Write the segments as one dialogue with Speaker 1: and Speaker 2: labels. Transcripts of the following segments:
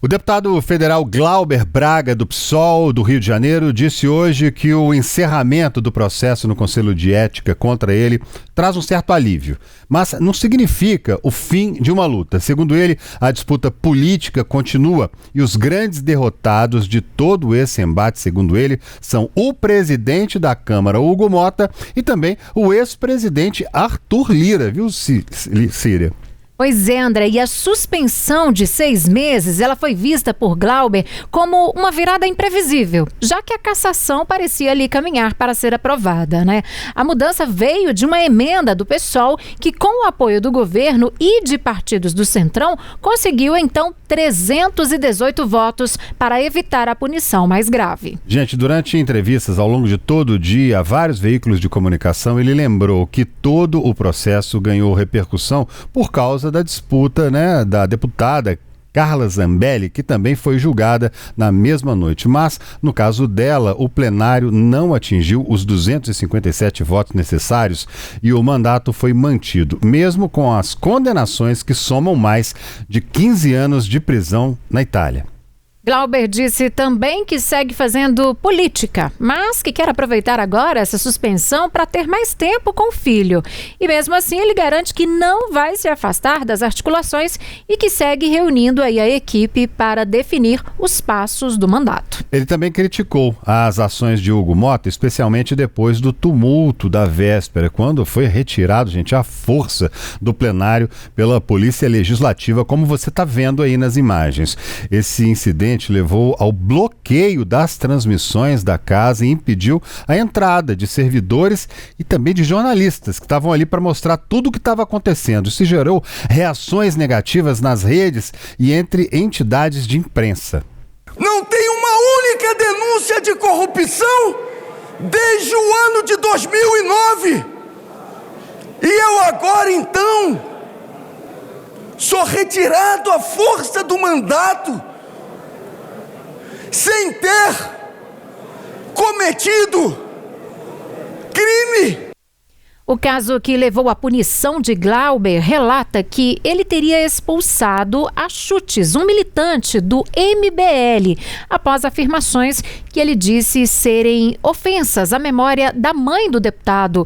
Speaker 1: O deputado federal Glauber Braga, do PSOL do Rio de Janeiro, disse hoje que o encerramento do processo no Conselho de Ética contra ele traz um certo alívio, mas não significa o fim de uma luta. Segundo ele, a disputa política continua e os grandes derrotados de todo esse embate, segundo ele, são o presidente da Câmara, Hugo Mota, e também o ex-presidente Arthur Lira, viu, Síria?
Speaker 2: Pois é, André, e a suspensão de 6 meses, ela foi vista por Glauber como uma virada imprevisível, já que a cassação parecia ali caminhar para ser aprovada, né? A mudança veio de uma emenda do PSOL que, com o apoio do governo e de partidos do Centrão, conseguiu, então, 318 votos para evitar a punição mais grave.
Speaker 1: Gente, durante entrevistas ao longo de todo o dia, a vários veículos de comunicação, ele lembrou que todo o processo ganhou repercussão por causa da disputa, né, da deputada Carla Zambelli, que também foi julgada na mesma noite. Mas, no caso dela, o plenário não atingiu os 257 votos necessários e o mandato foi mantido, mesmo com as condenações que somam mais de 15 anos de prisão na Itália.
Speaker 2: Glauber disse também que segue fazendo política, mas que quer aproveitar agora essa suspensão para ter mais tempo com o filho. E mesmo assim ele garante que não vai se afastar das articulações e que segue reunindo aí a equipe para definir os passos do mandato.
Speaker 1: Ele também criticou as ações de Hugo Mota, especialmente depois do tumulto da véspera, quando foi retirado, gente, à força do plenário pela Polícia Legislativa, como você está vendo aí nas imagens. Esse incidente levou ao bloqueio das transmissões da casa e impediu a entrada de servidores e também de jornalistas que estavam ali para mostrar tudo o que estava acontecendo. Isso gerou reações negativas nas redes e entre entidades de imprensa.
Speaker 3: Não tem uma única denúncia de corrupção desde o ano de 2009. E eu agora, então, sou retirado à força do mandato sem ter cometido crime.
Speaker 2: O caso que levou à punição de Glauber relata que ele teria expulsado a chutes um militante do MBL após afirmações que ele disse serem ofensas à memória da mãe do deputado.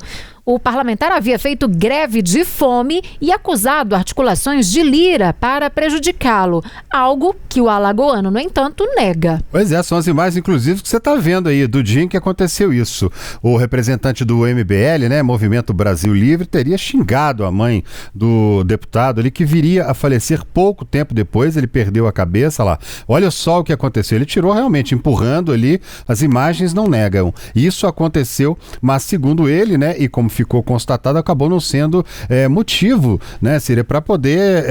Speaker 2: O parlamentar havia feito greve de fome e acusado articulações de Lira para prejudicá-lo, algo que o alagoano, no entanto, nega.
Speaker 1: Pois é, são as imagens, inclusive, que você está vendo aí, do dia em que aconteceu isso. O representante do MBL, né, Movimento Brasil Livre, teria xingado a mãe do deputado ali, que viria a falecer pouco tempo depois. Ele perdeu a cabeça lá. Olha só o que aconteceu. Ele tirou realmente, empurrando ali, as imagens não negam. Isso aconteceu, mas segundo ele, né, e como ficou constatado, acabou não sendo motivo, né, Síria, para poder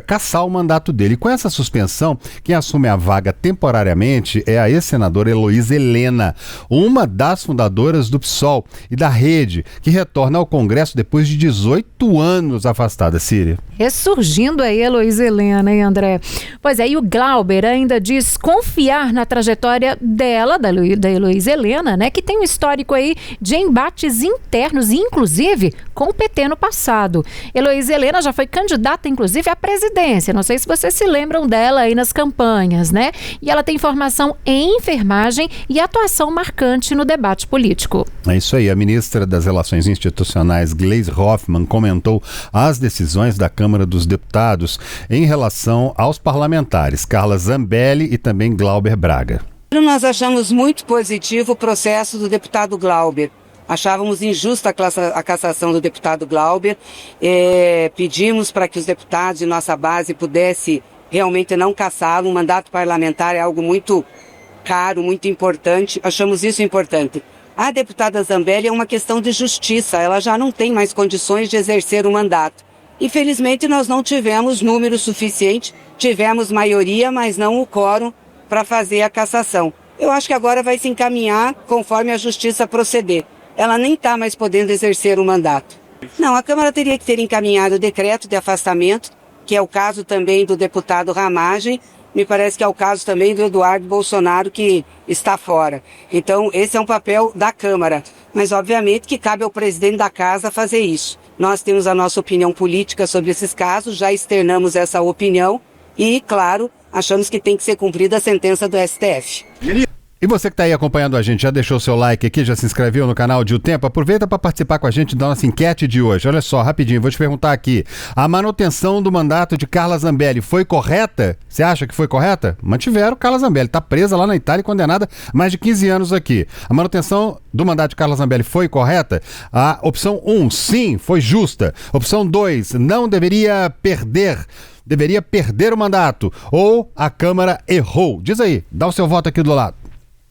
Speaker 1: cassar o mandato dele. E com essa suspensão, quem assume a vaga temporariamente é a ex-senadora Heloísa Helena, uma das fundadoras do PSOL e da Rede, que retorna ao Congresso depois de 18 anos afastada, Síria.
Speaker 2: Ressurgindo aí Heloísa Helena, hein, André? Pois é, e o Glauber ainda diz confiar na trajetória dela, da Heloísa Helena, né, que tem um histórico aí de embates internos, inclusive com o PT no passado. Heloísa Helena já foi candidata, inclusive, à presidência. Não sei se vocês se lembram dela aí nas campanhas, né? E ela tem formação em enfermagem e atuação marcante no debate político.
Speaker 1: É isso aí. A ministra das Relações Institucionais, Gleisi Hoffmann, comentou as decisões da Câmara dos Deputados em relação aos parlamentares, Carla Zambelli e também Glauber Braga.
Speaker 4: Nós achamos muito positivo o processo do deputado Glauber. Achávamos injusta a cassação do deputado Glauber. Pedimos para que os deputados de nossa base pudessem realmente não cassá-lo. Um mandato parlamentar é algo muito caro, muito importante. Achamos isso importante. A deputada Zambelli é uma questão de justiça. Ela já não tem mais condições de exercer o mandato. Infelizmente, nós não tivemos número suficiente. Tivemos maioria, mas não o quórum para fazer a cassação. Eu acho que agora vai se encaminhar conforme a justiça proceder. Ela nem está mais podendo exercer o mandato. Não, a Câmara teria que ter encaminhado o decreto de afastamento, que é o caso também do deputado Ramagem, me parece que é o caso também do Eduardo Bolsonaro, que está fora. Então, esse é um papel da Câmara, mas obviamente que cabe ao presidente da Casa fazer isso. Nós temos a nossa opinião política sobre esses casos, já externamos essa opinião e, claro, achamos que tem que ser cumprida a sentença do STF.
Speaker 1: E você que está aí acompanhando a gente, já deixou o seu like aqui, já se inscreveu no canal de O Tempo? Aproveita para participar com a gente da nossa enquete de hoje. Olha só, rapidinho, vou te perguntar aqui. A manutenção do mandato de Carla Zambelli foi correta? Você acha que foi correta? Mantiveram Carla Zambelli, está presa lá na Itália e condenada a mais de 15 anos aqui. A manutenção do mandato de Carla Zambelli foi correta? A opção 1, sim, foi justa. Opção 2, não deveria perder o mandato. Ou a Câmara errou. Diz aí, dá o seu voto aqui do lado.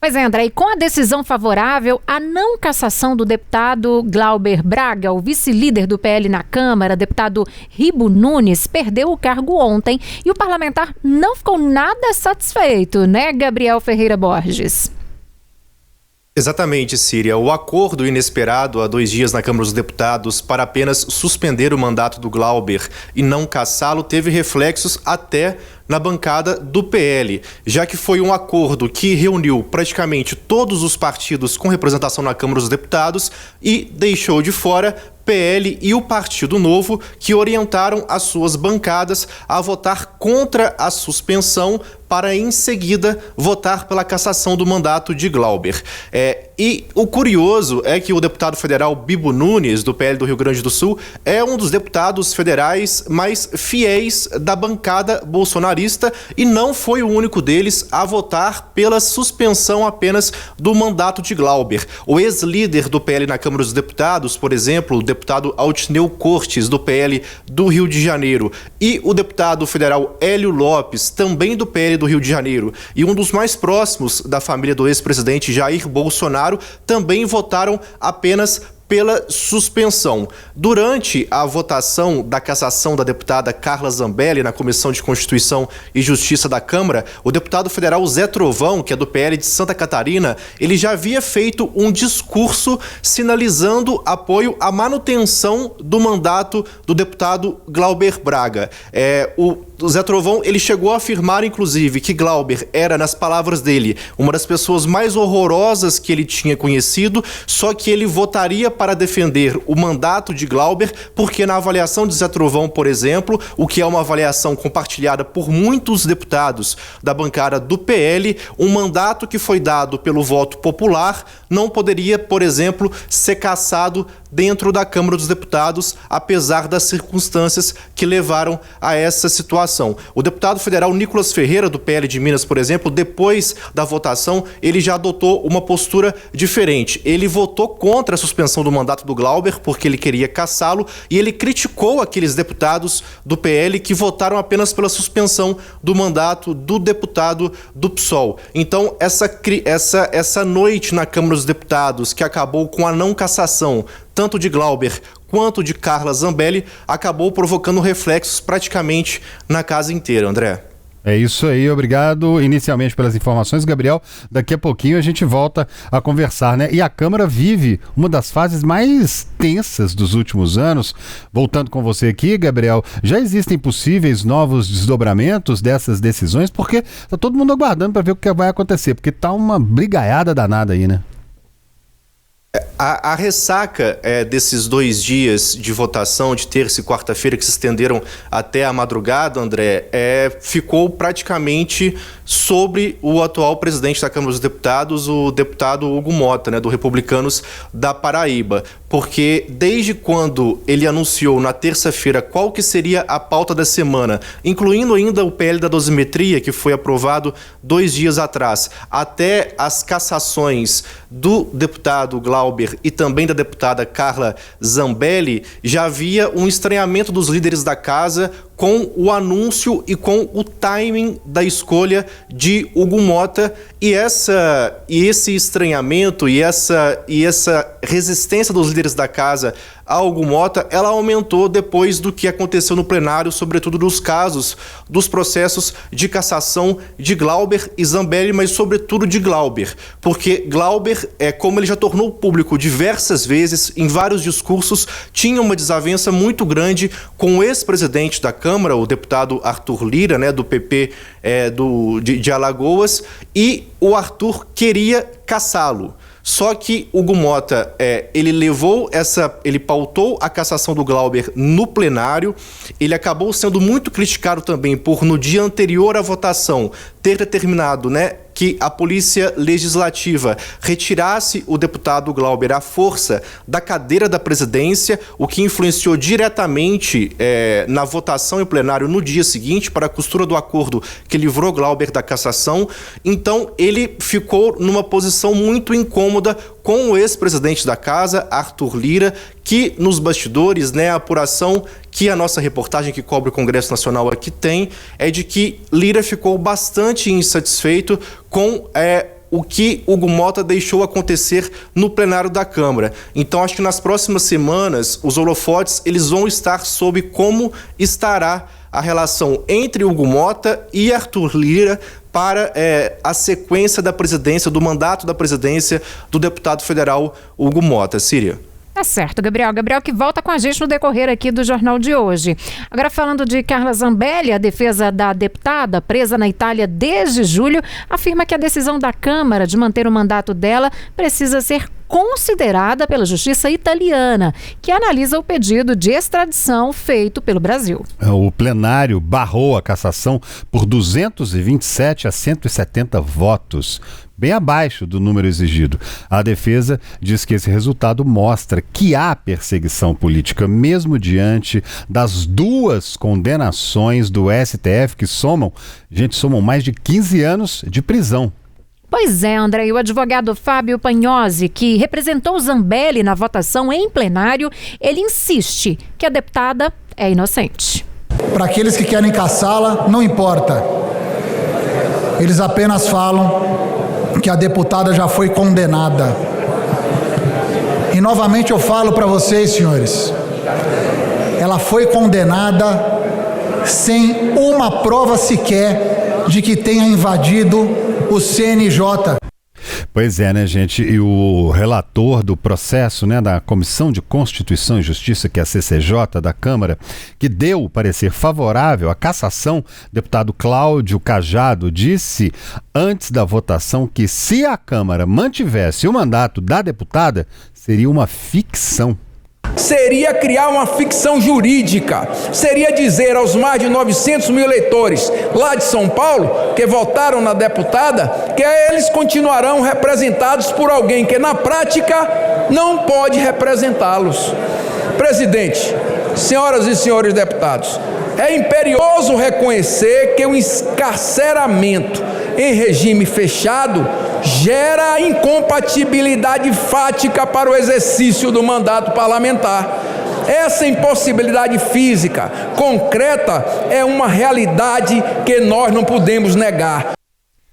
Speaker 2: Pois é, André, e com a decisão favorável, a não cassação do deputado Glauber Braga, o vice-líder do PL na Câmara, deputado Ribo Nunes, perdeu o cargo ontem e o parlamentar não ficou nada satisfeito, né, Gabriel Ferreira Borges?
Speaker 5: Exatamente, Síria. O acordo inesperado há 2 dias na Câmara dos Deputados para apenas suspender o mandato do Glauber e não cassá-lo teve reflexos até na bancada do PL, já que foi um acordo que reuniu praticamente todos os partidos com representação na Câmara dos Deputados e deixou de fora PL e o Partido Novo, que orientaram as suas bancadas a votar contra a suspensão para, em seguida, votar pela cassação do mandato de Glauber. E o curioso é que o deputado federal Bibo Nunes, do PL do Rio Grande do Sul, é um dos deputados federais mais fiéis da bancada bolsonarista e não foi o único deles a votar pela suspensão apenas do mandato de Glauber. O ex-líder do PL na Câmara dos Deputados, por exemplo, o deputado Altineu Cortes, do PL do Rio de Janeiro, e o deputado federal Hélio Lopes, também do PL do Rio de Janeiro, e um dos mais próximos da família do ex-presidente Jair Bolsonaro, também votaram apenas pela suspensão. Durante a votação da cassação da deputada Carla Zambelli na Comissão de Constituição e Justiça da Câmara, o deputado federal Zé Trovão, que é do PL de Santa Catarina, ele já havia feito um discurso sinalizando apoio à manutenção do mandato do deputado Glauber Braga. O Zé Trovão, ele chegou a afirmar, inclusive, que Glauber era, nas palavras dele, uma das pessoas mais horrorosas que ele tinha conhecido, só que ele votaria para defender o mandato de Glauber, porque na avaliação de Zé Trovão, por exemplo, o que é uma avaliação compartilhada por muitos deputados da bancada do PL, um mandato que foi dado pelo voto popular não poderia, por exemplo, ser cassado dentro da Câmara dos Deputados, apesar das circunstâncias que levaram a essa situação. O deputado federal Nicolas Ferreira, do PL de Minas, por exemplo, depois da votação, ele já adotou uma postura diferente. Ele votou contra a suspensão do mandato do Glauber, porque ele queria cassá-lo, e ele criticou aqueles deputados do PL que votaram apenas pela suspensão do mandato do deputado do PSOL. Então, essa noite na Câmara dos Deputados, que acabou com a não cassação tanto de Glauber quanto de Carla Zambelli, acabou provocando reflexos praticamente na casa inteira, André.
Speaker 1: É isso aí, obrigado inicialmente pelas informações, Gabriel. Daqui a pouquinho a gente volta a conversar, né? E a Câmara vive uma das fases mais tensas dos últimos anos. Voltando com você aqui, Gabriel, já existem possíveis novos desdobramentos dessas decisões? Porque tá todo mundo aguardando para ver o que vai acontecer, porque tá uma brigaiada danada aí, né?
Speaker 5: A ressaca desses 2 dias de votação, de terça e quarta-feira, que se estenderam até a madrugada, André, ficou praticamente sobre o atual presidente da Câmara dos Deputados, o deputado Hugo Mota, né, do Republicanos da Paraíba. Porque desde quando ele anunciou na terça-feira qual que seria a pauta da semana, incluindo ainda o PL da dosimetria, que foi aprovado 2 dias atrás, até as cassações do deputado Glauber e também da deputada Carla Zambelli, já havia um estranhamento dos líderes da casa com o anúncio e com o timing da escolha de Hugo Mota, e esse estranhamento e essa resistência dos líderes da casa a Hugo Mota, ela aumentou depois do que aconteceu no plenário, sobretudo dos casos dos processos de cassação de Glauber e Zambelli, mas sobretudo de Glauber, porque Glauber, como ele já tornou público diversas vezes, em vários discursos, tinha uma desavença muito grande com o ex-presidente da Câmara, o deputado Arthur Lira, né, do PP de Alagoas, e o Arthur queria cassá-lo. Só que Hugo Mota, ele pautou a cassação do Glauber no plenário. Ele acabou sendo muito criticado também por, no dia anterior à votação, ter determinado, que a Polícia Legislativa retirasse o deputado Glauber à força da cadeira da presidência, o que influenciou diretamente na votação em plenário no dia seguinte para a costura do acordo que livrou Glauber da cassação. Então, ele ficou numa posição muito incômoda com o ex-presidente da casa, Arthur Lira, que nos bastidores, a apuração que a nossa reportagem que cobre o Congresso Nacional aqui tem, é de que Lira ficou bastante insatisfeito com o que Hugo Mota deixou acontecer no plenário da Câmara. Então, acho que nas próximas semanas, os holofotes eles vão estar sobre como estará a relação entre Hugo Mota e Arthur Lira para a sequência da presidência, do mandato da presidência do deputado federal Hugo Mota. Síria.
Speaker 2: Tá certo, Gabriel. Gabriel que volta com a gente no decorrer aqui do Jornal de hoje. Agora, falando de Carla Zambelli, a defesa da deputada, presa na Itália desde julho, afirma que a decisão da Câmara de manter o mandato dela precisa ser considerada pela Justiça italiana, que analisa o pedido de extradição feito pelo Brasil.
Speaker 1: O plenário barrou a cassação por 227 a 170 votos, bem abaixo do número exigido. A defesa diz que esse resultado mostra que há perseguição política, mesmo diante das duas condenações do STF, que somam mais de 15 anos de prisão.
Speaker 2: Pois é, André, e o advogado Fábio Pagnozzi, que representou Zambelli na votação em plenário, ele insiste que a deputada é inocente.
Speaker 6: Para aqueles que querem caçá-la, não importa. Eles apenas falam que a deputada já foi condenada. E novamente eu falo para vocês, senhores, ela foi condenada sem uma prova sequer de que tenha invadido o CNJ.
Speaker 1: Pois é, gente? E o relator do processo, da Comissão de Constituição e Justiça, que é a CCJ da Câmara, que deu o parecer favorável à cassação, deputado Cláudio Cajado, disse antes da votação que se a Câmara mantivesse o mandato da deputada, seria uma ficção.
Speaker 7: Seria criar uma ficção jurídica, seria dizer aos mais de 900 mil eleitores lá de São Paulo, que votaram na deputada, que eles continuarão representados por alguém que na prática não pode representá-los. Presidente, senhoras e senhores deputados, é imperioso reconhecer que o encarceramento em regime fechado gera incompatibilidade fática para o exercício do mandato parlamentar. Essa impossibilidade física, concreta, é uma realidade que nós não podemos negar.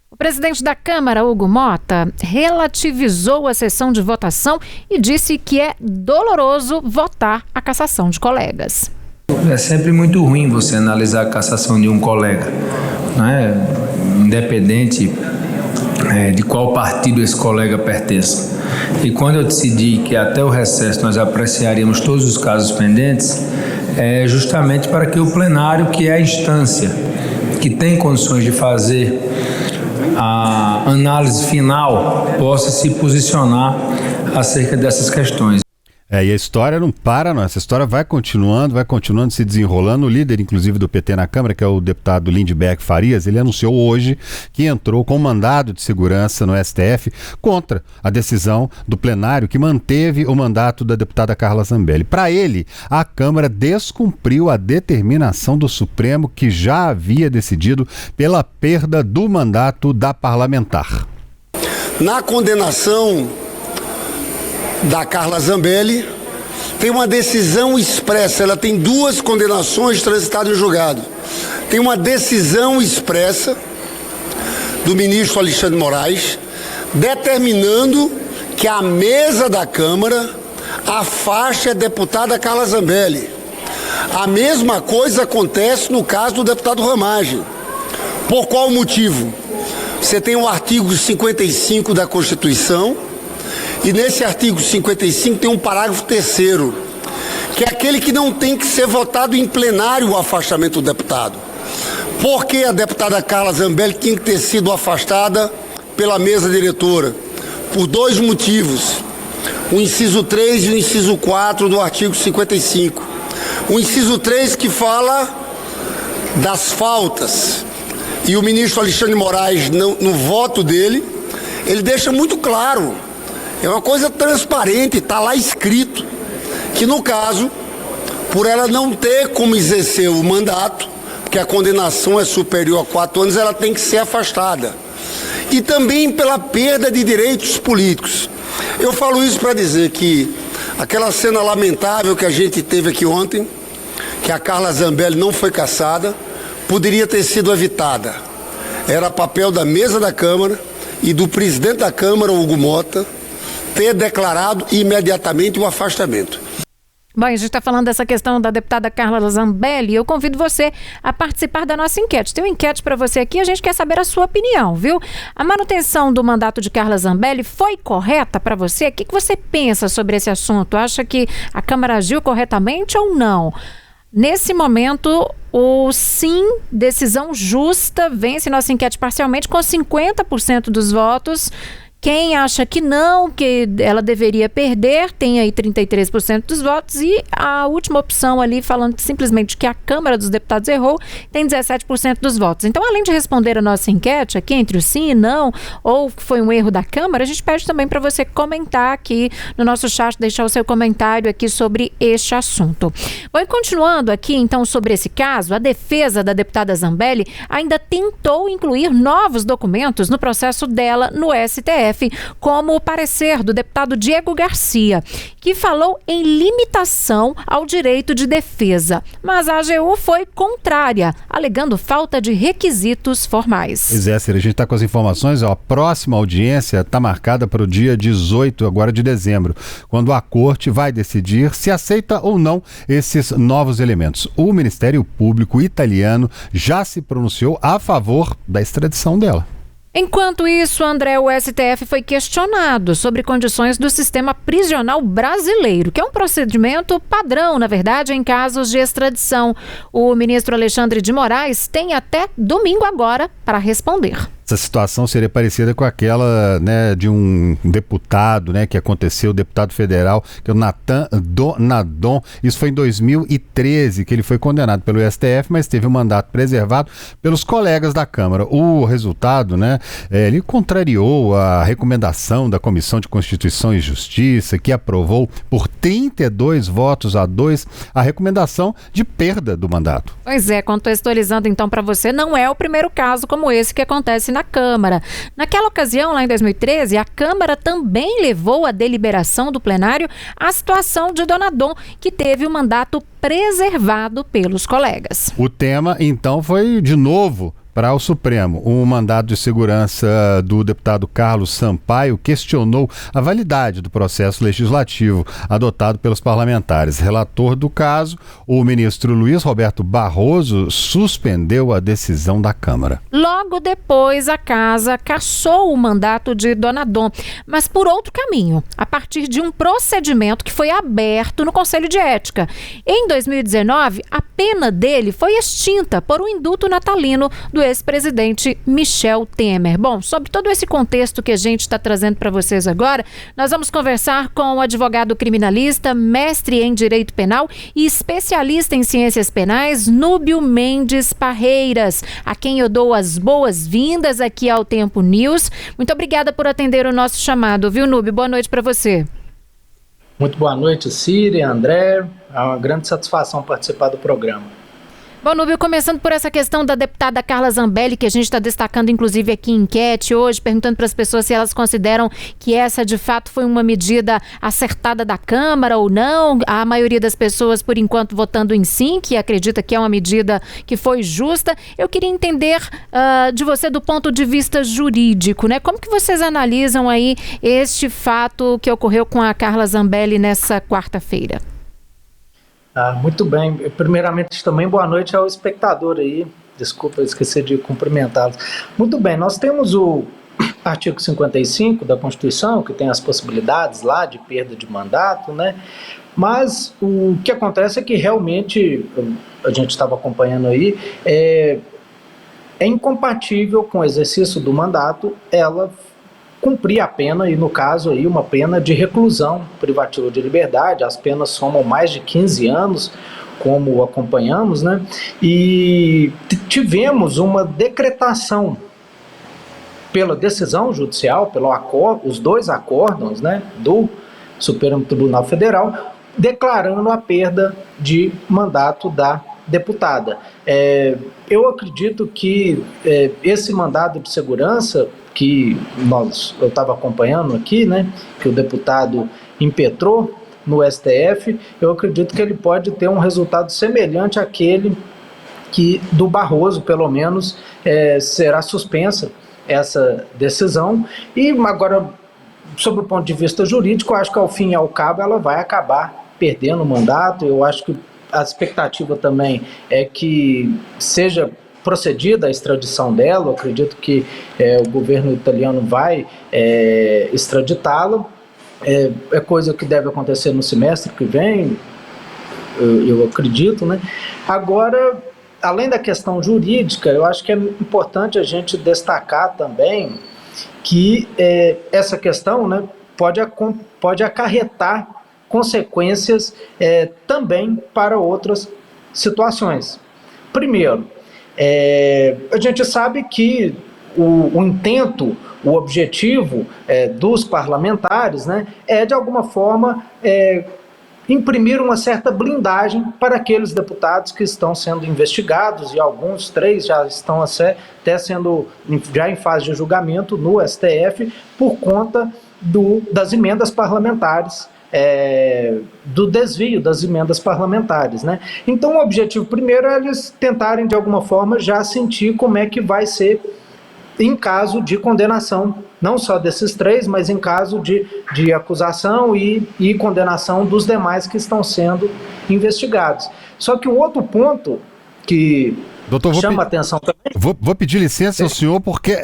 Speaker 2: O presidente da Câmara, Hugo Mota, relativizou a sessão de votação e disse que é doloroso votar a cassação de colegas.
Speaker 8: É sempre muito ruim você analisar a cassação de um colega, independente de qual partido esse colega pertence. E quando eu decidi que até o recesso nós apreciaríamos todos os casos pendentes, é justamente para que o plenário, que é a instância que tem condições de fazer a análise final, possa se posicionar acerca dessas questões.
Speaker 1: E a história não para, não. Essa história vai continuando se desenrolando. O líder, inclusive, do PT na Câmara, que é o deputado Lindbergh Farias, ele anunciou hoje que entrou com mandado de segurança no STF contra a decisão do plenário que manteve o mandato da deputada Carla Zambelli. Para ele, a Câmara descumpriu a determinação do Supremo, que já havia decidido pela perda do mandato da parlamentar.
Speaker 3: Na condenação da Carla Zambelli, tem uma decisão expressa, ela tem duas condenações transitadas em julgado. Tem uma decisão expressa do ministro Alexandre Moraes, determinando que a mesa da Câmara afaste a deputada Carla Zambelli. A mesma coisa acontece no caso do deputado Ramagem. Por qual motivo? Você tem o artigo 55 da Constituição, e nesse artigo 55 tem um parágrafo 3º, que é aquele que não tem que ser votado em plenário o afastamento do deputado. Porque a deputada Carla Zambelli tinha que ter sido afastada pela mesa diretora?
Speaker 9: por dois motivos. O inciso 3 e o inciso 4 do artigo 55. O inciso 3 que fala das faltas. E o ministro Alexandre de Moraes, no voto dele, ele deixa muito claro. É uma coisa transparente, está lá escrito, que no caso, por ela não ter como exercer o mandato, porque a condenação é superior a 4 anos, ela tem que ser afastada. E também pela perda de direitos políticos. Eu falo isso para dizer que aquela cena lamentável que a gente teve aqui ontem, que a Carla Zambelli não foi cassada, poderia ter sido evitada. Era papel da mesa da Câmara e do presidente da Câmara, Hugo Mota, ter declarado imediatamente o afastamento.
Speaker 2: Bom, a gente está falando dessa questão da deputada Carla Zambelli. Eu convido você a participar da nossa enquete. Tem uma enquete para você aqui, a gente quer saber a sua opinião, viu? A manutenção do mandato de Carla Zambelli foi correta para você? O que você pensa sobre esse assunto? Acha que a Câmara agiu corretamente ou não? Nesse momento, o sim, decisão justa, vence nossa enquete parcialmente com 50% dos votos. Quem acha que não, que ela deveria perder, tem aí 33% dos votos. E a última opção ali, falando simplesmente que a Câmara dos Deputados errou, tem 17% dos votos. Então, além de responder a nossa enquete aqui entre o sim e não, ou foi um erro da Câmara, a gente pede também para você comentar aqui no nosso chat, deixar o seu comentário aqui sobre este assunto. Bom, e continuando aqui, então, sobre esse caso, a defesa da deputada Zambelli ainda tentou incluir novos documentos no processo dela no STF, como o parecer do deputado Diego Garcia, que falou em limitação ao direito de defesa. Mas a AGU foi contrária, alegando falta de requisitos formais.
Speaker 1: Pois é, Cira, a gente está com as informações. A próxima audiência está marcada para o dia 18 agora de dezembro, quando a Corte vai decidir se aceita ou não esses novos elementos. O Ministério Público italiano já se pronunciou a favor da extradição dela.
Speaker 2: Enquanto isso, André, o STF foi questionado sobre condições do sistema prisional brasileiro, que é um procedimento padrão, na verdade, em casos de extradição. O ministro Alexandre de Moraes tem até domingo agora para responder.
Speaker 1: Essa situação seria parecida com aquela, né, de um deputado, né, que aconteceu, deputado federal, que é o Natan Donadon. Isso foi em 2013 que ele foi condenado pelo STF, mas teve o mandato preservado pelos colegas da Câmara. O resultado, né, ele contrariou a recomendação da Comissão de Constituição e Justiça, que aprovou por 32 votos a 2 a recomendação de perda do mandato.
Speaker 2: Pois é, contextualizando então para você, não é o primeiro caso como esse que acontece na Câmara. Naquela ocasião, lá em 2013, a Câmara também levou à deliberação do plenário a situação de Donadon, que teve o mandato preservado pelos colegas.
Speaker 1: O tema, então, foi de novo para o Supremo. O mandado de segurança do deputado Carlos Sampaio questionou a validade do processo legislativo adotado pelos parlamentares. Relator do caso, o ministro Luiz Roberto Barroso suspendeu a decisão da Câmara.
Speaker 2: Logo depois, a Casa cassou o mandato de Donadon, mas por outro caminho, a partir de um procedimento que foi aberto no Conselho de Ética. Em 2019, a pena dele foi extinta por um indulto natalino do ex-presidente Michel Temer. Bom, sobre todo esse contexto que a gente está trazendo para vocês agora, nós vamos conversar com o advogado criminalista, mestre em Direito Penal e especialista em Ciências Penais, Núbio Mendes Parreiras, a quem eu dou as boas-vindas aqui ao Tempo News. Muito obrigada por atender o nosso chamado, viu, Núbio? Boa noite para você.
Speaker 8: Muito boa noite, Cira e André. É uma grande satisfação participar do programa.
Speaker 2: Bom, Núbio, começando por essa questão da deputada Carla Zambelli, que a gente está destacando inclusive aqui em enquete hoje, perguntando para as pessoas se elas consideram que essa de fato foi uma medida acertada da Câmara ou não. A maioria das pessoas, por enquanto, votando em sim, que acredita que é uma medida que foi justa. Eu queria entender de você do ponto de vista jurídico, né? Como que vocês analisam aí este fato que ocorreu com a Carla Zambelli nessa quarta-feira?
Speaker 8: Muito bem. Primeiramente, também boa noite ao espectador aí. Desculpa, eu esqueci de cumprimentá-los. Muito bem, nós temos o artigo 55 da Constituição, que tem as possibilidades lá de perda de mandato, né? Mas o que acontece é que realmente, a gente estava acompanhando aí, é incompatível com o exercício do mandato ela
Speaker 10: cumprir a pena, e no caso aí uma pena de reclusão privativa de liberdade. As penas somam mais de 15 anos, como acompanhamos, né? E tivemos uma decretação pela decisão judicial, os dois acórdãos, né, do Supremo Tribunal Federal, declarando a perda de mandato da deputada. Eu acredito que esse mandado de segurança que eu estava acompanhando aqui, né, que o deputado impetrou no STF, eu acredito que ele pode ter um resultado semelhante àquele que do Barroso, pelo menos, será suspensa essa decisão. E agora, sob o ponto de vista jurídico, eu acho que ao fim e ao cabo ela vai acabar perdendo o mandato. Eu acho que a expectativa também é que seja procedida a extradição dela. Eu acredito que o governo italiano vai extraditá-la. É coisa que deve acontecer no semestre que vem, eu acredito, né? Agora, além da questão jurídica, eu acho que é importante a gente destacar também que essa questão, né, pode acarretar consequências também para outras situações. Primeiro, a gente sabe que o intento, o objetivo dos parlamentares, né, é de alguma forma imprimir uma certa blindagem para aqueles deputados que estão sendo investigados, e alguns, 3, já estão até sendo já em fase de julgamento no STF por conta das emendas parlamentares, do desvio das emendas parlamentares, né? Então o objetivo primeiro é eles tentarem de alguma forma já sentir como é que vai ser em caso de condenação, não só desses 3, mas em caso de acusação e condenação dos demais que estão sendo investigados. Só que um outro ponto que
Speaker 1: Doutor,
Speaker 10: chama a atenção também...
Speaker 1: Vou pedir licença ao senhor, porque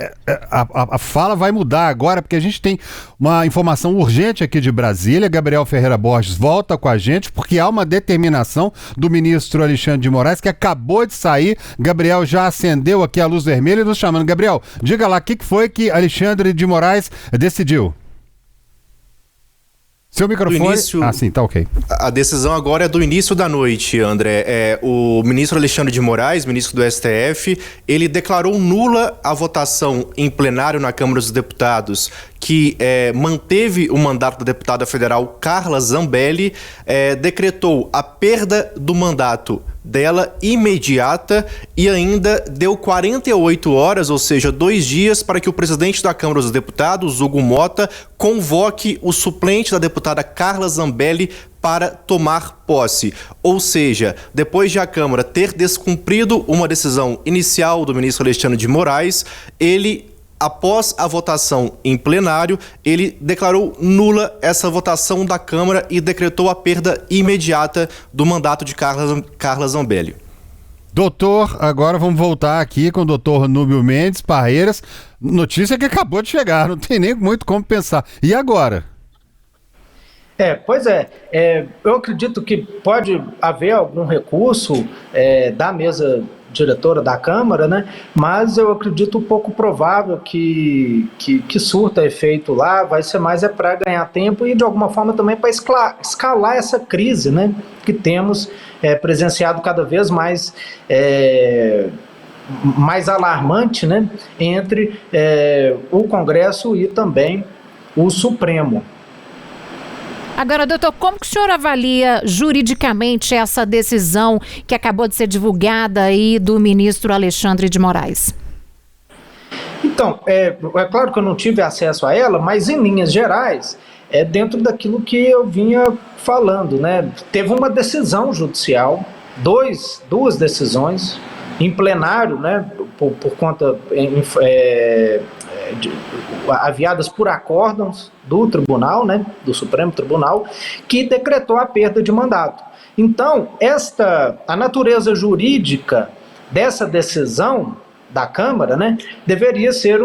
Speaker 1: a fala vai mudar agora, porque a gente tem uma informação urgente aqui de Brasília. Gabriel Ferreira Borges volta com a gente, porque há uma determinação do ministro Alexandre de Moraes, que acabou de sair. Gabriel já acendeu aqui a luz vermelha e nos chamando. Gabriel, diga lá, o que foi que Alexandre de Moraes decidiu? Seu microfone... sim, tá ok.
Speaker 5: A decisão agora é do início da noite, André. O ministro Alexandre de Moraes, ministro do STF, ele declarou nula a votação em plenário na Câmara dos Deputados, que manteve o mandato da deputada federal Carla Zambelli, decretou a perda do mandato dela imediata e ainda deu 48 horas, ou seja, 2 dias, para que o presidente da Câmara dos Deputados, Hugo Mota, convoque o suplente da deputada Carla Zambelli para tomar posse. Ou seja, depois de a Câmara ter descumprido uma decisão inicial do ministro Alexandre de Moraes, após a votação em plenário, ele declarou nula essa votação da Câmara e decretou a perda imediata do mandato de Carla Zambelli.
Speaker 1: Doutor, agora vamos voltar aqui com o doutor Núbio Mendes Parreiras. Notícia que acabou de chegar, não tem nem muito como pensar. E agora?
Speaker 10: Pois é. Eu acredito que pode haver algum recurso da mesa diretora da Câmara, né? Mas eu acredito pouco provável que surta efeito lá. Vai ser mais para ganhar tempo e de alguma forma também para escalar essa crise, né, que temos presenciado cada vez mais alarmante, né, entre o Congresso e também o Supremo.
Speaker 2: Agora, doutor, como que o senhor avalia juridicamente essa decisão que acabou de ser divulgada aí do ministro Alexandre de Moraes?
Speaker 10: Então, é claro que eu não tive acesso a ela, mas em linhas gerais, dentro daquilo que eu vinha falando, né? Teve uma decisão judicial, duas decisões em plenário, né? Por conta... aviadas por acórdãos do tribunal, né, do Supremo Tribunal, que decretou a perda de mandato. Então, a natureza jurídica dessa decisão da Câmara, né, deveria ser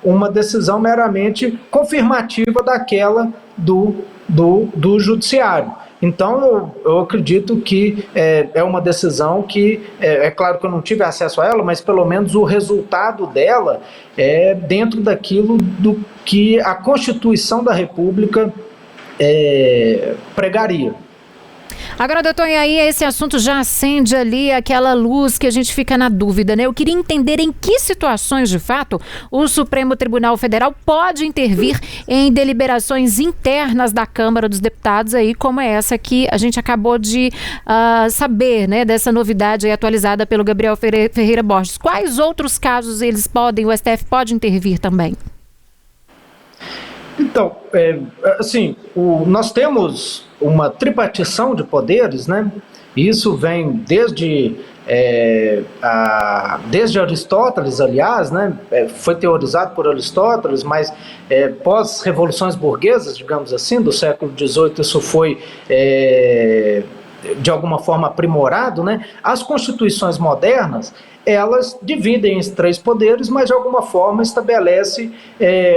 Speaker 10: uma decisão meramente confirmativa daquela do Judiciário. Então, eu acredito que é uma decisão que, é claro que eu não tive acesso a ela, mas pelo menos o resultado dela é dentro daquilo do que a Constituição da República pregaria.
Speaker 2: Agora, doutor, e aí esse assunto já acende ali aquela luz que a gente fica na dúvida, né? Eu queria entender em que situações, de fato, o Supremo Tribunal Federal pode intervir em deliberações internas da Câmara dos Deputados, aí, como é essa que a gente acabou de saber, né? Dessa novidade aí atualizada pelo Gabriel Ferreira Borges. Quais outros casos o STF pode intervir também?
Speaker 10: Então, nós temos uma tripartição de poderes, né? Isso vem desde Aristóteles, aliás, né? Foi teorizado por Aristóteles, mas pós-revoluções burguesas, digamos assim, do século XVIII, isso foi de alguma forma aprimorado, né? As constituições modernas, elas dividem esses três poderes, mas de alguma forma estabelece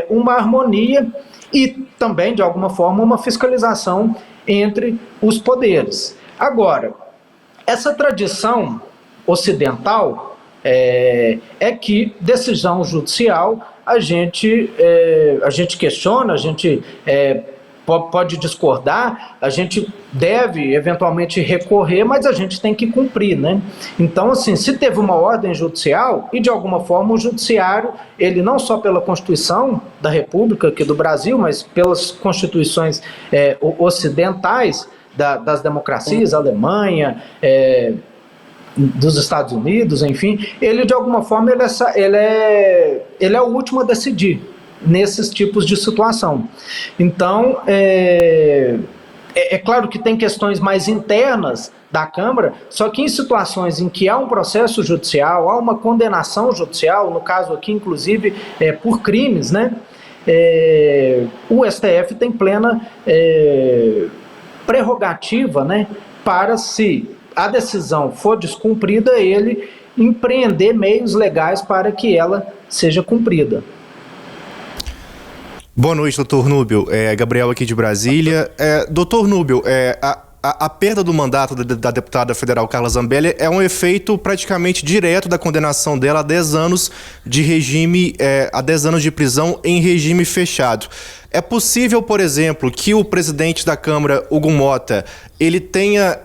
Speaker 10: uma harmonia e também, de alguma forma, uma fiscalização entre os poderes. Agora, essa tradição ocidental é que decisão judicial a gente questiona, a gente pode discordar, a gente deve eventualmente recorrer, mas a gente tem que cumprir, né? Então, assim, se teve uma ordem judicial e de alguma forma o judiciário, ele não só pela Constituição da República aqui do Brasil, mas pelas constituições ocidentais das democracias, Alemanha, dos Estados Unidos, enfim, ele de alguma forma ele é o último a decidir nesses tipos de situação. Então, é claro que tem questões mais internas da Câmara, só que em situações em que há um processo judicial, há uma condenação judicial, no caso aqui, inclusive, por crimes, né? O STF tem plena prerrogativa, né, para, se a decisão for descumprida, ele empreender meios legais para que ela seja cumprida.
Speaker 5: Boa noite, doutor Núbio. Gabriel aqui de Brasília. Doutor Núbio, a perda do mandato da deputada federal Carla Zambelli é um efeito praticamente direto da condenação dela a 10 anos de regime, a 10 anos de prisão em regime fechado. É possível, por exemplo, que o presidente da Câmara, Hugo Mota, ele tenha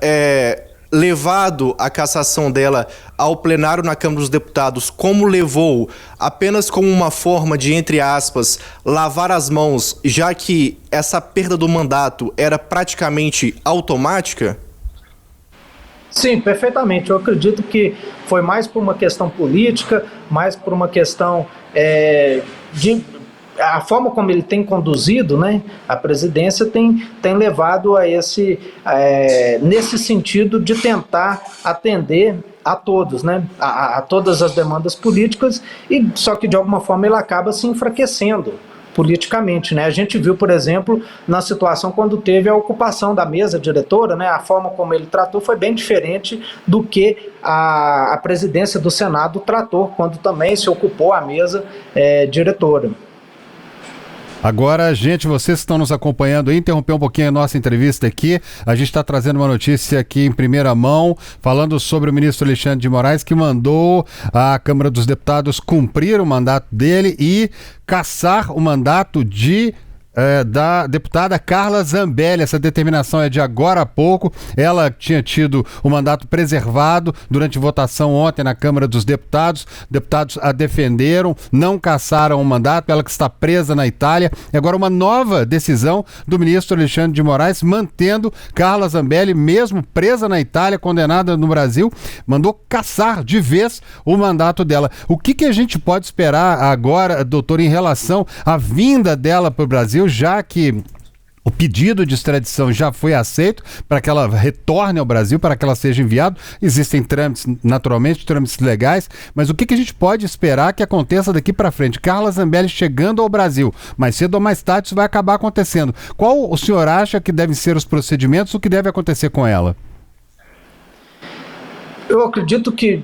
Speaker 5: levado a cassação dela ao plenário na Câmara dos Deputados, como levou, apenas como uma forma de, entre aspas, lavar as mãos, já que essa perda do mandato era praticamente automática?
Speaker 10: Sim, perfeitamente. Eu acredito que foi mais por uma questão política, mais por uma questão de... A forma como ele tem conduzido, né, a presidência tem levado a nesse sentido de tentar atender a todos, né, a todas as demandas políticas, e só que de alguma forma ele acaba se enfraquecendo politicamente, né? A gente viu, por exemplo, na situação quando teve a ocupação da mesa diretora, né, a forma como ele tratou foi bem diferente do que a presidência do Senado tratou quando também se ocupou a mesa diretora.
Speaker 1: Agora, gente, vocês que estão nos acompanhando aí, interromper um pouquinho a nossa entrevista aqui. A gente está trazendo uma notícia aqui em primeira mão, falando sobre o ministro Alexandre de Moraes, que mandou a Câmara dos Deputados cumprir o mandato dele e cassar o mandato da deputada Carla Zambelli. Essa determinação é de agora a pouco. Ela tinha tido o mandato preservado durante votação ontem na Câmara dos Deputados. Deputados a defenderam, não cassaram o mandato, ela que está presa na Itália. E agora uma nova decisão do ministro Alexandre de Moraes, mantendo Carla Zambelli, mesmo presa na Itália, condenada no Brasil, mandou cassar de vez o mandato dela. O que a gente pode esperar agora, doutor, em relação à vinda dela para o Brasil, já que o pedido de extradição já foi aceito para que ela retorne ao Brasil, para que ela seja enviada? Existem trâmites, naturalmente, trâmites legais, mas o que a gente pode esperar que aconteça daqui para frente? Carla Zambelli chegando ao Brasil, mais cedo ou mais tarde isso vai acabar acontecendo. Qual o senhor acha que devem ser os procedimentos, o que deve acontecer com ela?
Speaker 10: Eu acredito que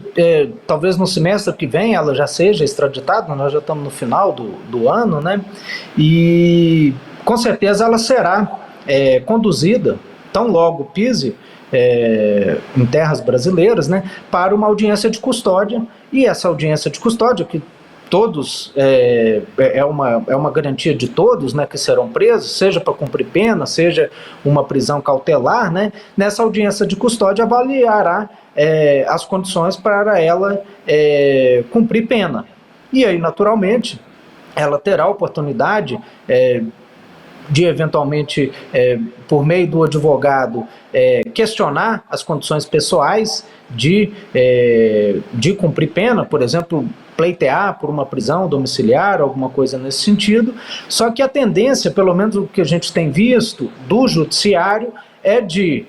Speaker 10: talvez no semestre que vem ela já seja extraditada, nós já estamos no final do ano, né? E com certeza ela será conduzida tão logo pise em terras brasileiras, né, para uma audiência de custódia, e essa audiência de custódia, que todos, é uma garantia de todos, né, que serão presos, seja para cumprir pena, seja uma prisão cautelar, né, nessa audiência de custódia avaliará as condições para ela cumprir pena. E aí, naturalmente, ela terá a oportunidade de eventualmente, por meio do advogado, questionar as condições pessoais de cumprir pena, por exemplo, pleitear por uma prisão domiciliar, alguma coisa nesse sentido. Só que a tendência, pelo menos o que a gente tem visto do judiciário, é de,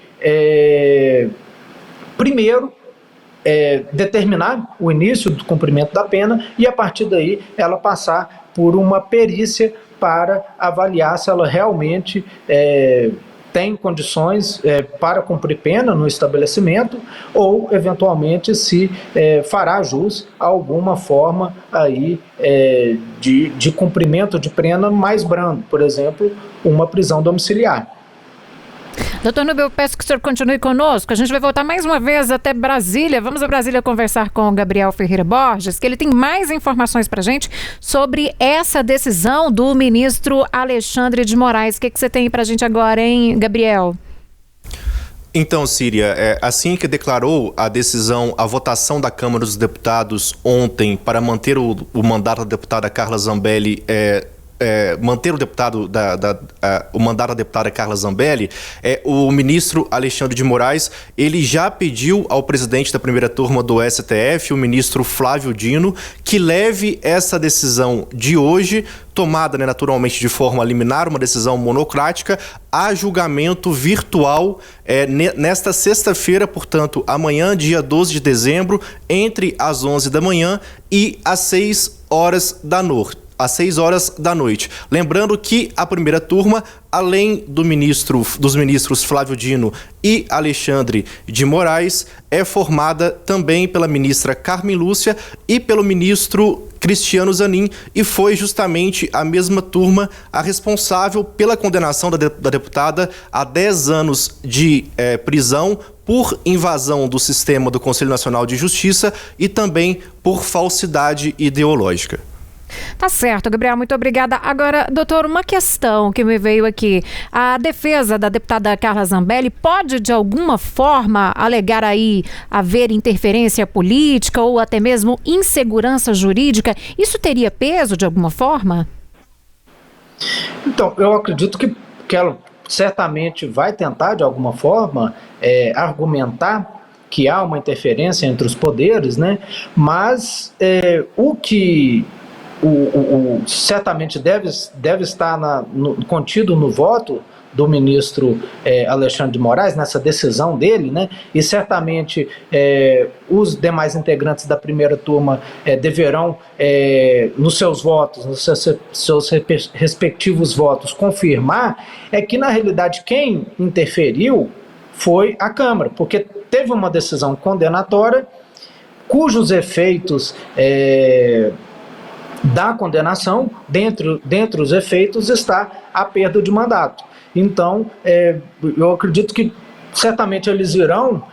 Speaker 10: primeiro, determinar o início do cumprimento da pena e, a partir daí, ela passar por uma perícia para avaliar se ela realmente tem condições para cumprir pena no estabelecimento, ou eventualmente se fará jus a alguma forma aí, de cumprimento de pena mais brando, por exemplo, uma prisão domiciliar.
Speaker 2: Doutor Nubio, eu peço que o senhor continue conosco. A gente vai voltar mais uma vez até Brasília. Vamos a Brasília conversar com o Gabriel Ferreira Borges, que ele tem mais informações para a gente sobre essa decisão do ministro Alexandre de Moraes. O que você tem para a gente agora, hein, Gabriel?
Speaker 5: Então, Síria, assim que declarou a votação da Câmara dos Deputados ontem para manter o mandato da deputada Carla Zambelli, manter o mandato da deputada Carla Zambelli, o ministro Alexandre de Moraes, ele já pediu ao presidente da primeira turma do STF, o ministro Flávio Dino, que leve essa decisão de hoje, tomada naturalmente de forma liminar, uma decisão monocrática, a julgamento virtual nesta sexta-feira, portanto, amanhã, dia 12 de dezembro, entre as 11 da manhã e as 6 horas da noite. Às 6 horas da noite. Lembrando que a primeira turma, além dos ministros Flávio Dino e Alexandre de Moraes, é formada também pela ministra Carmen Lúcia e pelo ministro Cristiano Zanin, e foi justamente a mesma turma a responsável pela condenação da deputada a 10 anos de prisão por invasão do sistema do Conselho Nacional de Justiça e também por falsidade ideológica.
Speaker 2: Tá certo, Gabriel, muito obrigada. Agora, doutor, uma questão que me veio aqui. A defesa da deputada Carla Zambelli pode, de alguma forma, alegar aí haver interferência política ou até mesmo insegurança jurídica? Isso teria peso, de alguma forma?
Speaker 10: Então, eu acredito que ela certamente vai tentar, de alguma forma, argumentar que há uma interferência entre os poderes, né? Mas o que certamente deve estar contido no voto do ministro Alexandre de Moraes, nessa decisão dele, né? E certamente os demais integrantes da primeira turma deverão, nos seus votos, nos seus respectivos votos, confirmar que, na realidade, quem interferiu foi a Câmara, porque teve uma decisão condenatória cujos efeitos da condenação, dentre os efeitos, está a perda de mandato. Então, eu acredito que certamente eles irão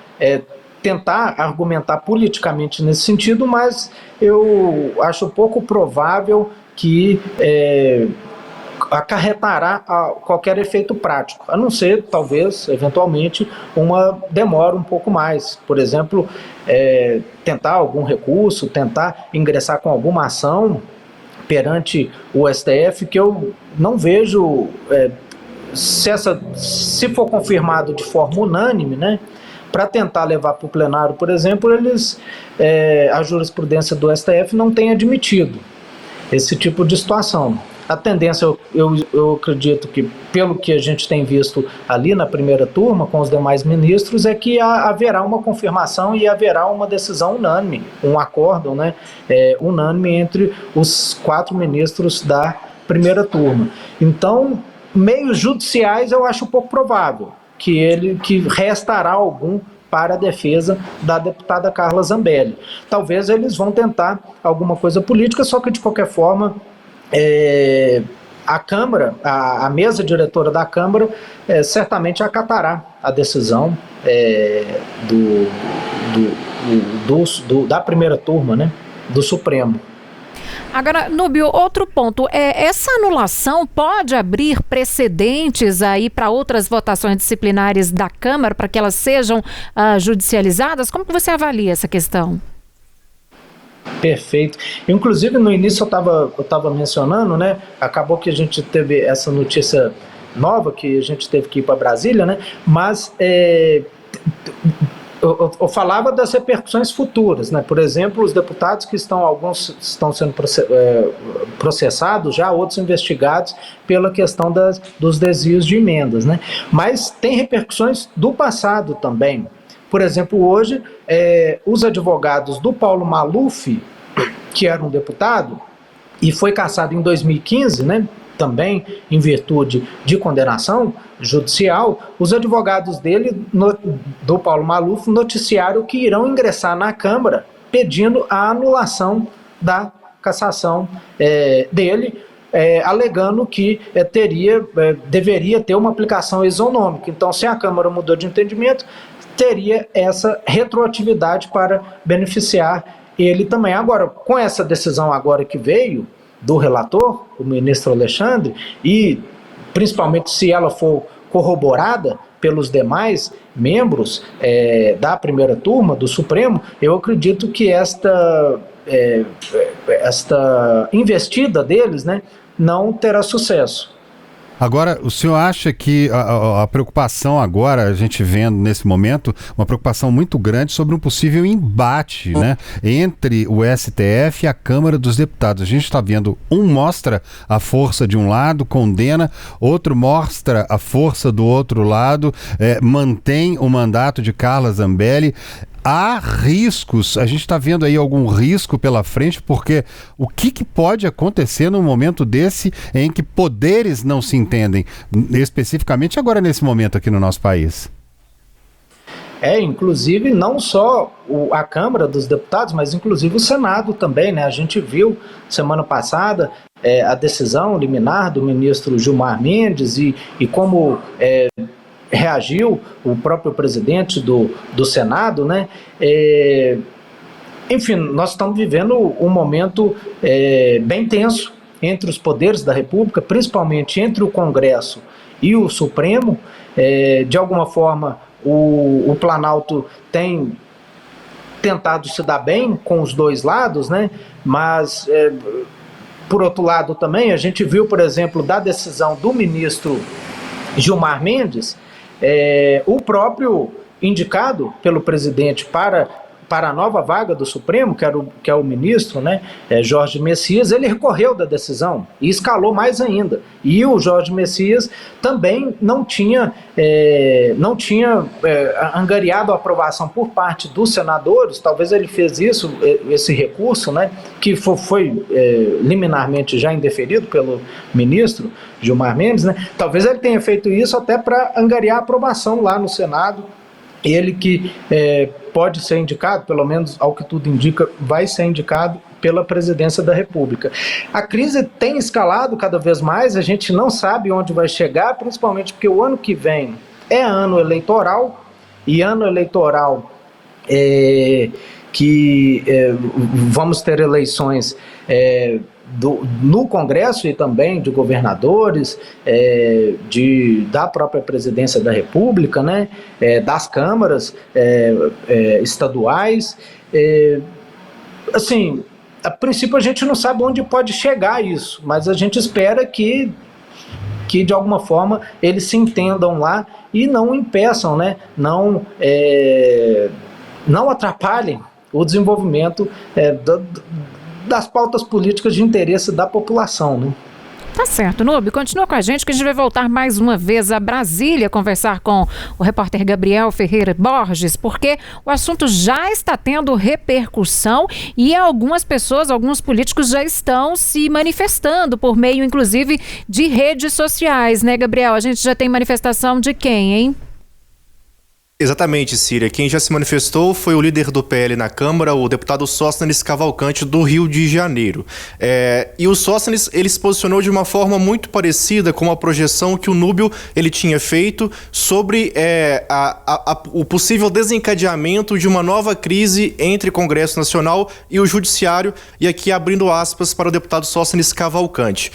Speaker 10: tentar argumentar politicamente nesse sentido, mas eu acho pouco provável que acarretará qualquer efeito prático, a não ser, talvez, eventualmente, uma demora um pouco mais. Por exemplo, tentar algum recurso, tentar ingressar com alguma ação perante o STF, que eu não vejo, se for confirmado de forma unânime, né, para tentar levar para o plenário, por exemplo, a jurisprudência do STF não tem admitido esse tipo de situação. A tendência, eu acredito que, pelo que a gente tem visto ali na primeira turma, com os demais ministros, é que haverá uma confirmação e haverá uma decisão unânime, um acórdão, né, unânime entre os 4 ministros da primeira turma. Então, meios judiciais eu acho pouco provável que restará algum para a defesa da deputada Carla Zambelli. Talvez eles vão tentar alguma coisa política, só que, de qualquer forma, a Câmara, a mesa diretora da Câmara, certamente acatará a decisão da primeira turma, né, do Supremo.
Speaker 2: Agora, Núbio, outro ponto, essa anulação pode abrir precedentes aí para outras votações disciplinares da Câmara, para que elas sejam judicializadas? Como que você avalia essa questão?
Speaker 10: Perfeito. Inclusive, no início eu estava mencionando, né, acabou que a gente teve essa notícia nova, que a gente teve que ir para Brasília, né, mas eu falava das repercussões futuras, né? Por exemplo, os deputados alguns estão sendo processados já, outros investigados pela questão dos desvios de emendas, né? Mas tem repercussões do passado também. Por exemplo, hoje, os advogados do Paulo Maluf, que era um deputado, e foi cassado em 2015, né? Também em virtude de condenação judicial, os advogados dele, do Paulo Maluf, noticiaram que irão ingressar na Câmara pedindo a anulação da cassação dele, alegando que deveria ter uma aplicação isonômica. Então, se a Câmara mudou de entendimento, teria essa retroatividade para beneficiar ele também. Agora, com essa decisão agora que veio do relator, o ministro Alexandre, e principalmente se ela for corroborada pelos demais membros da primeira turma do Supremo, eu acredito que esta investida deles, né, não terá sucesso.
Speaker 1: Agora, o senhor acha que a preocupação agora, a gente vendo nesse momento, uma preocupação muito grande sobre um possível embate, né, entre o STF e a Câmara dos Deputados. A gente está vendo, um mostra a força de um lado, condena, outro mostra a força do outro lado, mantém o mandato de Carla Zambelli. Há riscos, a gente está vendo aí algum risco pela frente, porque o que pode acontecer num momento desse em que poderes não se entendem, especificamente agora nesse momento aqui no nosso país?
Speaker 10: Inclusive não só a Câmara dos Deputados, mas inclusive o Senado também, né? A gente viu semana passada a decisão liminar do ministro Gilmar Mendes e como reagiu o próprio presidente do Senado, né? Enfim, nós estamos vivendo um momento bem tenso entre os poderes da República, principalmente entre o Congresso e o Supremo. De alguma forma, o Planalto tem tentado se dar bem com os dois lados, né? Mas, por outro lado também, a gente viu, por exemplo, da decisão do ministro Gilmar Mendes, o próprio indicado pelo presidente para a nova vaga do Supremo, que é o ministro, né, Jorge Messias, ele recorreu da decisão e escalou mais ainda. E o Jorge Messias também não tinha angariado a aprovação por parte dos senadores. Talvez ele fez esse recurso, né, que foi liminarmente já indeferido pelo ministro Gilmar Mendes, né? Talvez ele tenha feito isso até para angariar a aprovação lá no Senado. Ele que pode ser indicado, pelo menos ao que tudo indica, vai ser indicado pela presidência da República. A crise tem escalado cada vez mais, a gente não sabe onde vai chegar, principalmente porque o ano que vem é ano eleitoral, e ano eleitoral vamos ter eleições no Congresso e também de governadores, da própria presidência da República, né, das câmaras estaduais. Assim, a princípio a gente não sabe onde pode chegar isso, mas a gente espera que de alguma forma eles se entendam lá e não impeçam, né, não atrapalhem o desenvolvimento das pautas políticas de interesse da população, né?
Speaker 2: Tá certo, Núbio, continua com a gente que a gente vai voltar mais uma vez a Brasília conversar com o repórter Gabriel Ferreira Borges, porque o assunto já está tendo repercussão e algumas pessoas, alguns políticos já estão se manifestando por meio, inclusive, de redes sociais, né, Gabriel? A gente já tem manifestação de quem, hein?
Speaker 5: Exatamente, Síria. Quem já se manifestou foi o líder do PL na Câmara, o deputado Sóstenes Cavalcante, do Rio de Janeiro. E o Sóstenes, ele se posicionou de uma forma muito parecida com a projeção que o Núbio ele tinha feito sobre o possível desencadeamento de uma nova crise entre Congresso Nacional e o Judiciário, e aqui abrindo aspas para o deputado Sóstenes Cavalcante.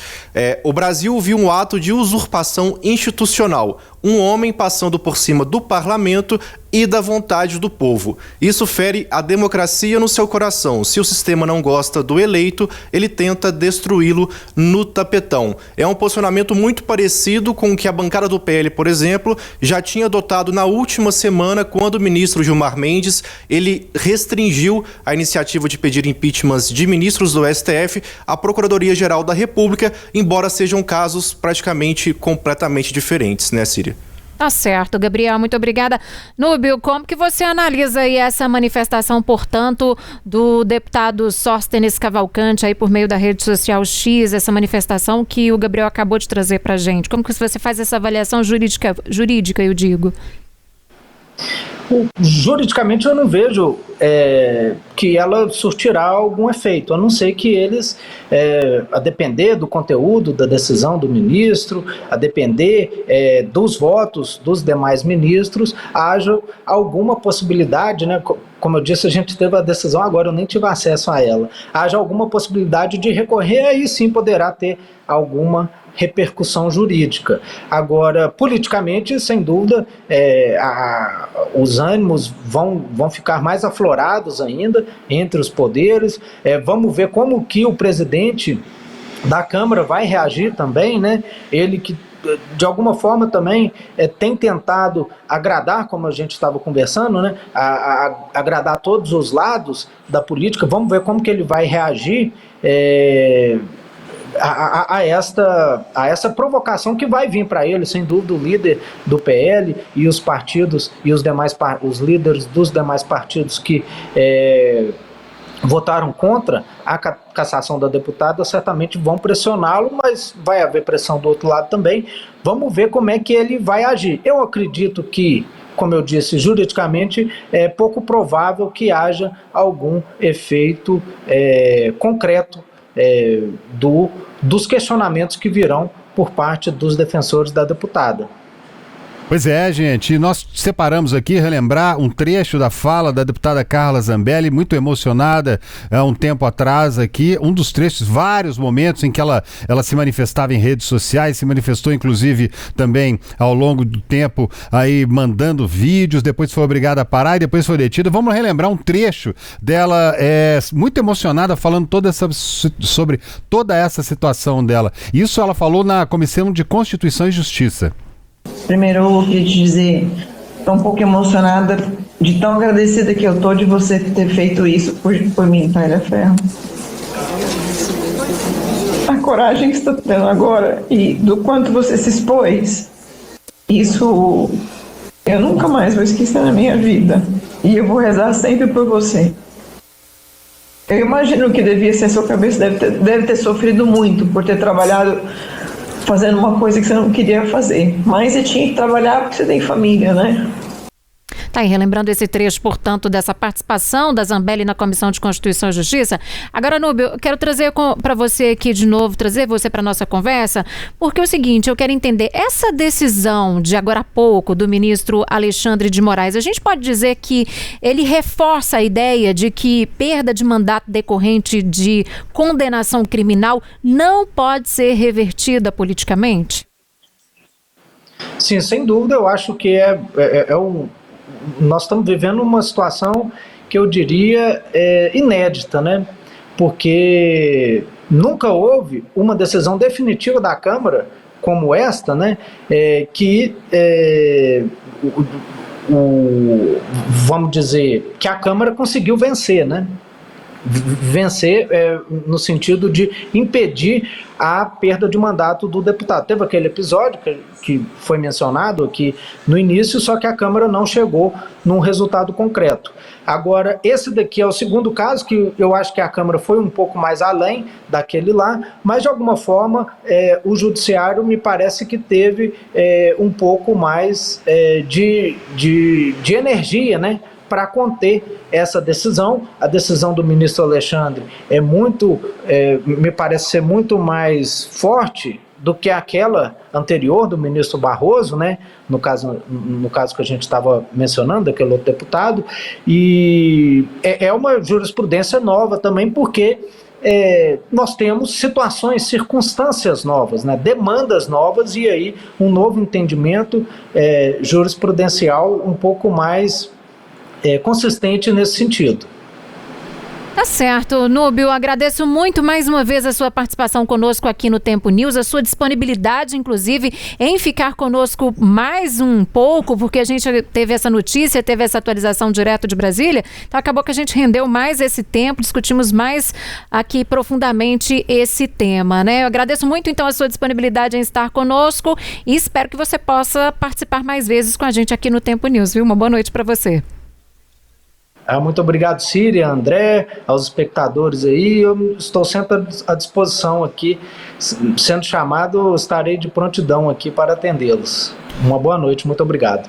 Speaker 5: O Brasil viu um ato de usurpação institucional, um homem passando por cima do parlamento e da vontade do povo. Isso fere a democracia no seu coração. Se o sistema não gosta do eleito, ele tenta destruí-lo no tapetão. É um posicionamento muito parecido com o que a bancada do PL, por exemplo, já tinha adotado na última semana, quando o ministro Gilmar Mendes ele restringiu a iniciativa de pedir impeachments de ministros do STF à Procuradoria-Geral da República, embora sejam casos praticamente completamente diferentes, né, Síria?
Speaker 2: Tá certo, Gabriel, muito obrigada. Núbio, como que você analisa aí essa manifestação, portanto, do deputado Sóstenes Cavalcante aí por meio da rede social X, essa manifestação que o Gabriel acabou de trazer pra gente? Como que você faz essa avaliação jurídica, eu digo?
Speaker 10: Juridicamente eu não vejo que ela surtirá algum efeito, a não ser que eles, a depender do conteúdo da decisão do ministro, a depender dos votos dos demais ministros, haja alguma possibilidade, né? Como eu disse, a gente teve a decisão agora, eu nem tive acesso a ela, haja alguma possibilidade de recorrer, aí sim poderá ter alguma repercussão jurídica. Agora, politicamente, sem dúvida, os ânimos vão ficar mais aflorados ainda entre os poderes. Vamos ver como que o presidente da Câmara vai reagir também, né? Ele que de alguma forma também tem tentado agradar, como a gente estava conversando, né? Agradar todos os lados da política. Vamos ver como que ele vai reagir a essa provocação que vai vir para ele, sem dúvida, o líder do PL e os partidos e os líderes dos demais partidos que votaram contra a cassação da deputada certamente vão pressioná-lo, mas vai haver pressão do outro lado também. Vamos ver como é que ele vai agir. Eu acredito que, como eu disse, juridicamente é pouco provável que haja algum efeito concreto dos questionamentos que virão por parte dos defensores da deputada.
Speaker 1: Pois é, gente, nós separamos aqui, relembrar um trecho da fala da deputada Carla Zambelli, muito emocionada há um tempo atrás aqui, um dos trechos, vários momentos em que ela se manifestava em redes sociais, se manifestou inclusive também ao longo do tempo aí mandando vídeos, depois foi obrigada a parar e depois foi detida. Vamos relembrar um trecho dela, muito emocionada, falando sobre toda essa situação dela. Isso ela falou na Comissão de Constituição e Justiça.
Speaker 11: Primeiro, eu queria te dizer, estou um pouco emocionada, de tão agradecida que eu estou de você ter feito isso por mim, Taira Ferro. A coragem que você está tendo agora e do quanto você se expôs, isso eu nunca mais vou esquecer na minha vida. E eu vou rezar sempre por você. Eu imagino que devia ser a sua cabeça, deve ter sofrido muito por ter trabalhado fazendo uma coisa que você não queria fazer. Mas você tinha que trabalhar porque você tem família, né?
Speaker 2: Tá aí, relembrando esse trecho, portanto, dessa participação da Zambelli na Comissão de Constituição e Justiça. Agora, Núbio, eu quero trazer para você aqui de novo, trazer você para nossa conversa, porque é o seguinte, eu quero entender, essa decisão de agora há pouco do ministro Alexandre de Moraes, a gente pode dizer que ele reforça a ideia de que perda de mandato decorrente de condenação criminal não pode ser revertida politicamente?
Speaker 10: Sim, sem dúvida, eu acho que nós estamos vivendo uma situação que eu diria inédita, né? Porque nunca houve uma decisão definitiva da Câmara como esta, né? Vamos dizer, que a Câmara conseguiu vencer, né? vencer no sentido de impedir a perda de mandato do deputado. Teve aquele episódio que foi mencionado aqui no início, só que a Câmara não chegou num resultado concreto. Agora, esse daqui é o segundo caso, que eu acho que a Câmara foi um pouco mais além daquele lá, mas de alguma forma o Judiciário me parece que teve um pouco mais de energia, né, para conter essa decisão. A decisão do ministro Alexandre me parece ser muito mais forte do que aquela anterior do ministro Barroso, né? No caso que a gente estava mencionando, daquele outro deputado, e é uma jurisprudência nova também, porque nós temos circunstâncias novas, né? Demandas novas, e aí um novo entendimento jurisprudencial um pouco mais consistente nesse sentido.
Speaker 2: Tá certo, Núbio, agradeço muito mais uma vez a sua participação conosco aqui no Tempo News, a sua disponibilidade, inclusive, em ficar conosco mais um pouco, porque a gente teve essa notícia, teve essa atualização direto de Brasília, então acabou que a gente rendeu mais esse tempo, discutimos mais aqui profundamente esse tema, né? Eu agradeço muito, então, a sua disponibilidade em estar conosco e espero que você possa participar mais vezes com a gente aqui no Tempo News, viu? Uma boa noite para você.
Speaker 10: Muito obrigado, Síria, André, aos espectadores aí. Eu estou sempre à disposição aqui. Sendo chamado, estarei de prontidão aqui para atendê-los. Uma boa noite, muito obrigado.